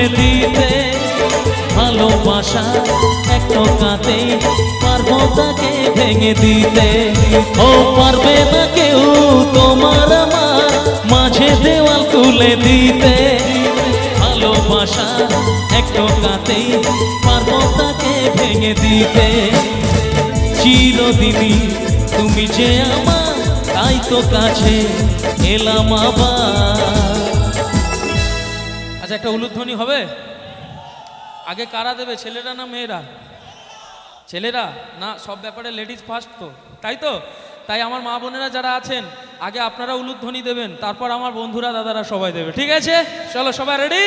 খুলে দিতে, ভালোবাসা এক টাকাতে পারবো তাকে ভেঙে দিতে। ও পারবে না কেউ তোমার আমার মাঝে দেওয়াল খুলে দিতে, ভালোবাসা এক টাকাতে পারবো তাকে ভেঙে দিতে। চিরদিনই তুমি যে আমার, তাই তো কাছে এলাম আবার। আচ্ছা, একটা উলুধ্বনি হবে। আগে কারা দেবে, ছেলেরা না মেয়েরা? ছেলেরা না, সব ব্যাপারে লেডিস ফার্স্ট তো, তাই তো? তাই আমার মা বোনেরা যারা আছেন, আগে আপনারা উলুধ্বনি দেবেন, তারপর আমার বন্ধুরা দাদারা সবাই দেবে, ঠিক আছে? চলো সবাই রেডি।